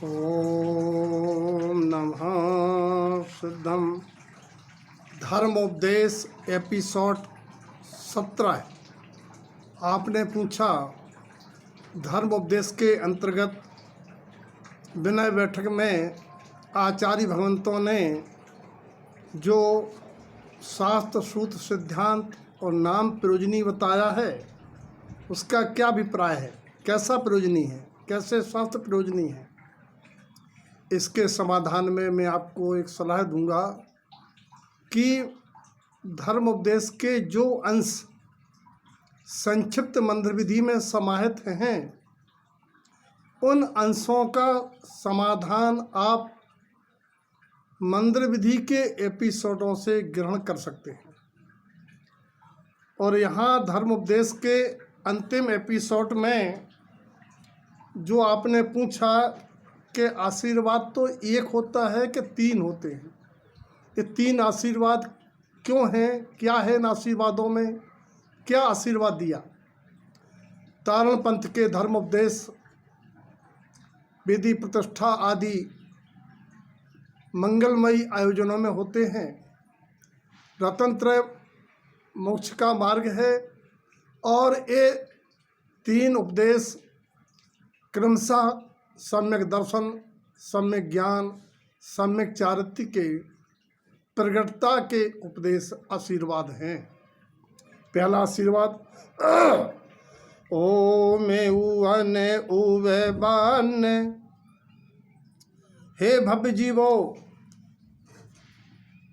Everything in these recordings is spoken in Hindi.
ओम नमः सिद्धम। धर्मोपदेश एपिसोड 17। आपने पूछा, धर्मोपदेश के अंतर्गत विनय बैठक में आचार्य भगवंतों ने जो शास्त्र सूत्र सिद्धांत और नाम प्रयोजनी बताया है, उसका क्या अभिप्राय है, कैसा प्रयोजनी है, कैसे शास्त्र प्रयोजनी है। इसके समाधान में मैं आपको एक सलाह दूंगा कि धर्म उपदेश के जो अंश संक्षिप्त मंत्र विधि में समाहित हैं, उन अंशों का समाधान आप मंत्र विधि के एपिसोडों से ग्रहण कर सकते हैं। और यहाँ धर्म उपदेश के अंतिम एपिसोड में जो आपने पूछा कि आशीर्वाद तो एक होता है कि तीन होते हैं, ये तीन आशीर्वाद क्यों हैं, क्या है इन आशीर्वादों में, क्या आशीर्वाद दिया। तारण पंथ के धर्म उपदेश, विधि प्रतिष्ठा आदि मंगलमयी आयोजनों में होते हैं। रतन त्रय मोक्ष का मार्ग है और ये तीन उपदेश क्रमशः सम्यक दर्शन, सम्यक ज्ञान, सम्यक चारित्र्य के प्रगटता के उपदेश आशीर्वाद हैं। पहला आशीर्वाद ओम उवन उवे बान। हे भव्य जीवो,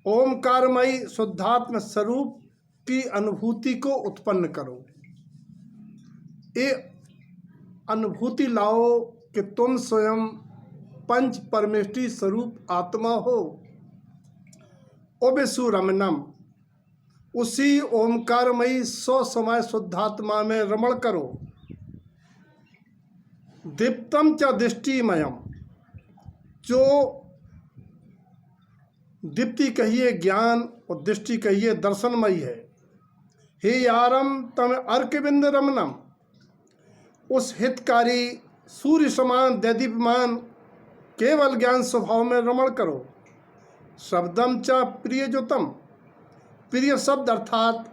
ओमकारमयी शुद्धात्म स्वरूप की अनुभूति को उत्पन्न करो। ये अनुभूति लाओ कि तुम स्वयं पंच परमेष्टि स्वरूप आत्मा हो। ओबेसु रमनम, उसी ओमकारमयी स्वसमय शुद्धात्मा में रमण करो। दीप्तम च दृष्टिमयम, जो दीप्ति कहिए ज्ञान और दृष्टि कहिए दर्शनमयी है। हे यारम तम अर्कविंद रमनम, उस हितकारी सूर्य समान दैदीप्यमान केवल ज्ञान स्वभाव में रमण करो। शब्दम च प्रियजुतम, प्रिय शब्द अर्थात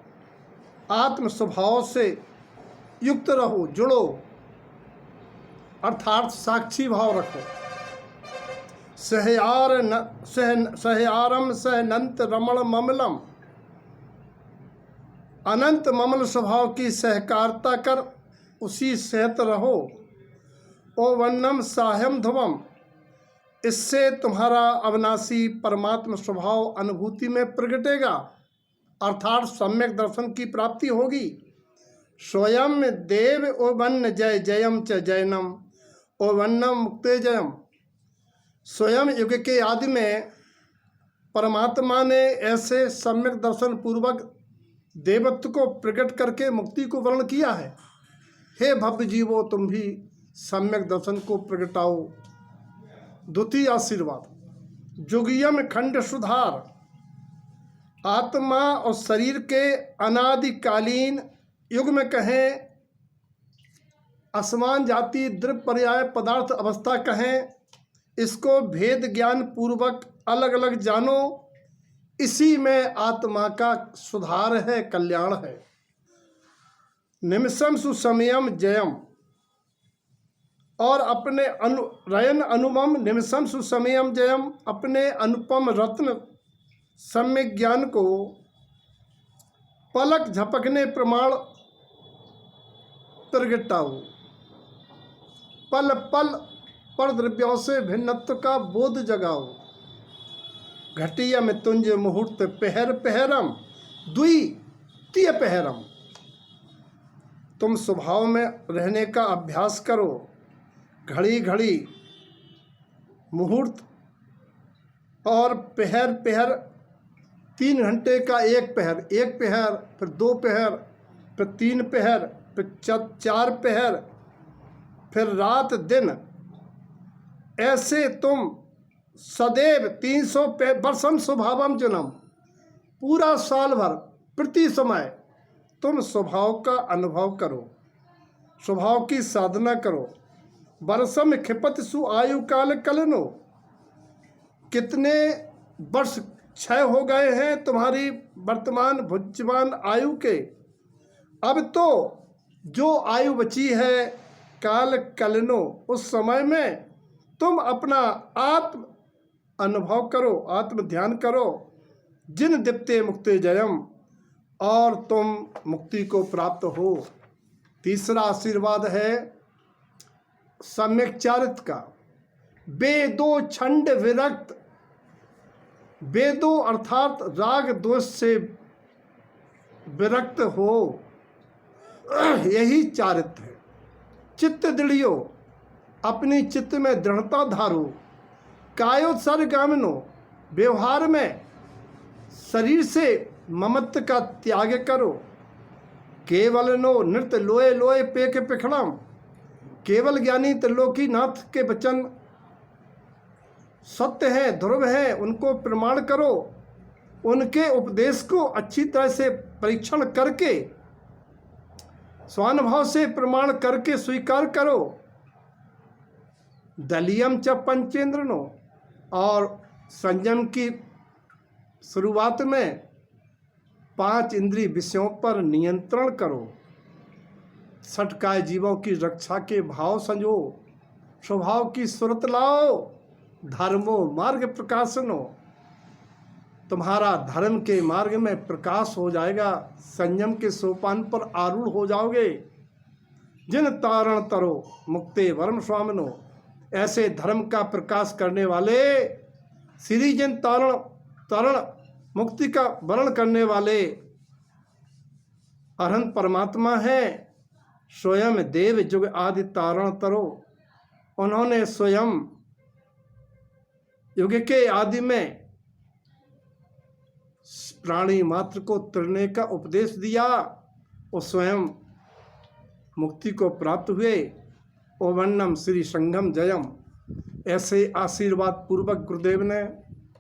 आत्म स्वभाव से युक्त रहो, जुड़ो, अर्थात साक्षी भाव रखो। सहयारम सहनंत रमण ममलम, अनंत ममल स्वभाव की सहकारिता कर उसी सहत रहो। ओ वन्नम साह्यम ध्रुवम, इससे तुम्हारा अविनाशी परमात्म स्वभाव अनुभूति में प्रगटेगा, अर्थात सम्यक दर्शन की प्राप्ति होगी। स्वयं देव ओ वन्न जय जयम च जयनम, ओ वन्नम मुक्ते जयम। स्वयं युग के आदि में परमात्मा ने ऐसे सम्यक दर्शन पूर्वक देवत्व को प्रकट करके मुक्ति को वर्ण किया है। हे भव्य जीवो, तुम भी सम्यक दर्शन को प्रगटाओ। द्वितीय आशीर्वाद जुगियम खंड सुधार, आत्मा और शरीर के अनादिकालीन युग में कहें, असमान जाति द्रव्य पर्याय पदार्थ अवस्था कहें, इसको भेद ज्ञान पूर्वक अलग अलग जानो। इसी में आत्मा का सुधार है, कल्याण है। निमिषम सुसमयम जयम, और अपने रयन अनुमम निमिषम सुसमयम जयम, अपने अनुपम रत्न सम्यक ज्ञान को पलक झपकने प्रमाण प्रगटाओ। पल पल पर द्रव्यों से भिन्नत्व का बोध जगाओ। घटिया में तुंज मुहूर्त पहर पहरम, द्वितीय पहरम, तुम स्वभाव में रहने का अभ्यास करो। घड़ी घड़ी, मुहूर्त और पहर पहर, 3 घंटे का एक पहर, एक पहर, फिर 2 पहर, फिर 3 पहर, फिर 4 पहर, फिर रात दिन, ऐसे तुम सदैव 300 वर्षम स्वभावम जन्म, पूरा साल भर प्रति समय तुम स्वभाव का अनुभव करो, स्वभाव की साधना करो। वर्षम क्षिपत सु आयु काल कलनो, कितने वर्ष क्षय हो गए हैं तुम्हारी वर्तमान भुज्यमान आयु के। अब तो जो आयु बची है काल कलनो, उस समय में तुम अपना आत्म अनुभव करो, आत्म ध्यान करो। जिन दिप्ते मुक्ते जयम, और तुम मुक्ति को प्राप्त हो। तीसरा आशीर्वाद है सम्यक चारित्र का। वेदो छंड विरक्त, वेदो अर्थात राग दोष से विरक्त हो, यही चारित्र है। चित्त दृढ़ियो, अपनी चित्त में दृढ़ता धारो। कायोत्सर्गामिनो, व्यवहार में शरीर से ममत्व का त्याग करो। केवल नो नृत्य लोए लोए पे के पिखड़म, केवल ज्ञानी त्रिलोकी नाथ के वचन सत्य है, ध्रुव है, उनको प्रमाण करो। उनके उपदेश को अच्छी तरह से परीक्षण करके, स्वानुभव से प्रमाण करके स्वीकार करो। दलियम च पंचेंद्रनो, और संयम की शुरुआत में 5 इंद्रिय विषयों पर नियंत्रण करो। सटकाए जीवों की रक्षा के भाव संजो, स्वभाव की सुरत लाओ। धर्मो मार्ग प्रकाशनो, तुम्हारा धर्म के मार्ग में प्रकाश हो जाएगा। संयम के सोपान पर आरूढ़ हो जाओगे। जिन तारण तरो मुक्ते वर्म स्वामिनो, ऐसे धर्म का प्रकाश करने वाले श्री जिन तारण मुक्ति का वर्ण करने वाले अरहंत परमात्मा है। स्वयं देव जुग आदि तारण तरो, उन्होंने स्वयं युग के आदि में प्राणी मात्र को तैरने का उपदेश दिया। और स्वयं मुक्ति को प्राप्त हुए। ओवन्नम श्री संगम जयम, ऐसे आशीर्वाद पूर्वक गुरुदेव ने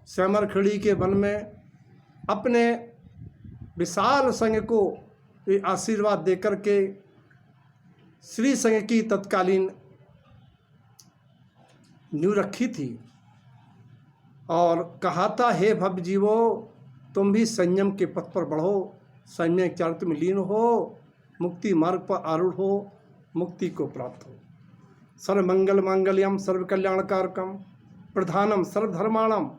श्यामरखड़ी के वन में अपने विशाल संघ को ये आशीर्वाद देकर के श्री संघ की तत्कालीन नींव रखी थी। और कहा था, हे भव जीवो, तुम भी संयम के पथ पर बढ़ो, सम्यक चारित्र में लीन हो, मुक्ति मार्ग पर आरूढ़ हो, मुक्ति को प्राप्त हो। सर्वमंगल मांगल्यम सर्व कल्याणकारकम प्रधानम सर्वधर्माणम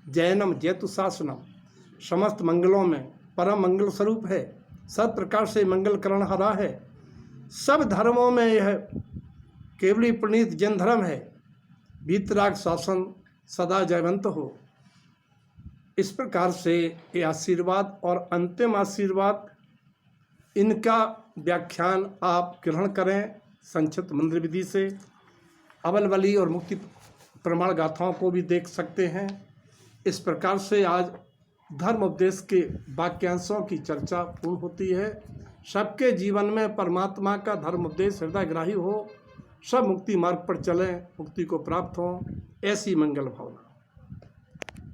जैनम जैतु शासनम। समस्त मंगलों में परम मंगल स्वरूप है, सब प्रकार से मंगल करण हरा है। सब धर्मों में यह केवली प्रणीत जैन धर्म है। वीतराग शासन सदा जयवंत हो। इस प्रकार से ये आशीर्वाद और अंतिम आशीर्वाद, इनका व्याख्यान आप ग्रहण करें संक्षिप्त मंत्र विधि से। अबलबली और मुक्ति प्रमाण गाथाओं को भी देख सकते हैं। इस प्रकार से आज धर्म उपदेश के वाक्यांशों की चर्चा पूर्ण होती है। सबके जीवन में परमात्मा का धर्म उपदेश हृदयग्राही हो, सब मुक्ति मार्ग पर चलें, मुक्ति को प्राप्त हों, ऐसी मंगल भावना।